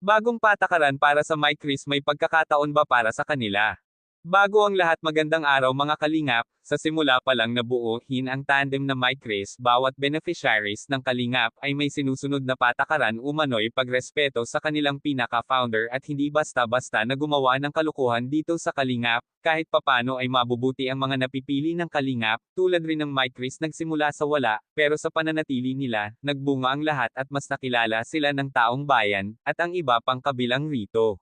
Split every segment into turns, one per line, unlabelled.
Bagong patakaran para sa Mike Chris, may pagkakataon ba para sa kanila? Bago ang lahat, magandang araw mga kalingap. Sa simula pa lang nabuuhin ang tandem na Mike Chris, bawat beneficiaries ng kalingap ay may sinusunod na patakaran umano'y pagrespeto sa kanilang pinaka-founder at hindi basta-basta na gumawa ng kalukuhan dito sa kalingap. Kahit papano ay mabubuti ang mga napipili ng kalingap, tulad rin ng Mike Chris nagsimula sa wala, pero sa pananatili nila, nagbunga ang lahat at mas nakilala sila ng taong bayan, at ang iba pang kabilang rito.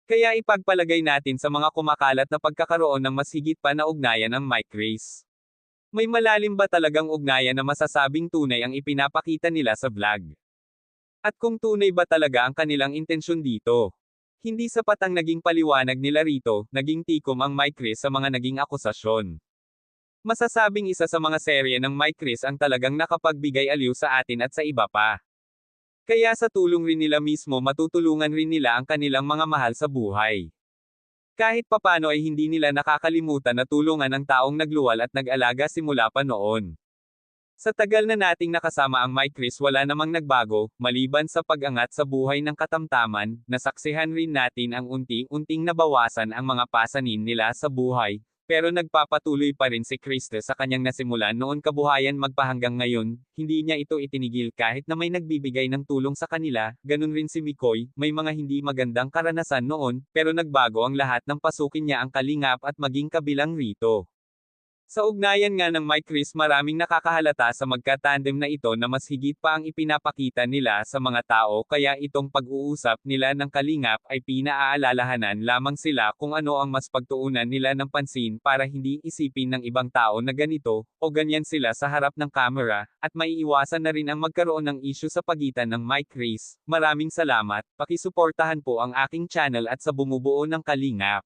Kaya ipagpalagay natin sa mga kumakalat na pagkakaroon ng mas higit pa na ugnayan ng Mike Chris. May malalim ba talagang ugnayan na masasabing tunay ang ipinapakita nila sa vlog? At kung tunay ba talaga ang kanilang intensyon dito? Hindi sapat ang naging paliwanag nila rito, naging tikom ang Mike Chris sa mga naging akusasyon. Masasabing isa sa mga serye ng Mike Chris ang talagang nakapagbigay aliw sa atin at sa iba pa. Kaya sa tulong rin nila mismo matutulungan rin nila ang kanilang mga mahal sa buhay. Kahit papano ay hindi nila nakakalimutan na tulungan ang taong nagluwal at nag-alaga simula pa noon. Sa tagal na nating nakasama ang Mike Chris, wala namang nagbago, maliban sa pag-angat sa buhay ng katamtaman, nasaksihan rin natin ang unti-unting nabawasan ang mga pasanin nila sa buhay. Pero nagpapatuloy pa rin si Kriste sa kanyang nasimulan noon kabuhayan magpahanggang ngayon, hindi niya ito itinigil kahit na may nagbibigay ng tulong sa kanila, ganun rin si Mikoy, may mga hindi magandang karanasan noon, pero nagbago ang lahat nang pasukin niya ang kalingap at maging kabilang rito. Sa ugnayan nga ng Mike Chris, maraming nakakahalata sa magka-tandem na ito na mas higit pa ang ipinapakita nila sa mga tao, kaya itong pag-uusap nila ng kalingap ay pinaaalalahanan lamang sila kung ano ang mas pagtuunan nila ng pansin para hindi isipin ng ibang tao na ganito o ganyan sila sa harap ng kamera, at maiiwasan na rin ang magkaroon ng issue sa pagitan ng Mike Chris. Maraming salamat, pakisuportahan po ang aking channel at sa bumubuo ng kalingap.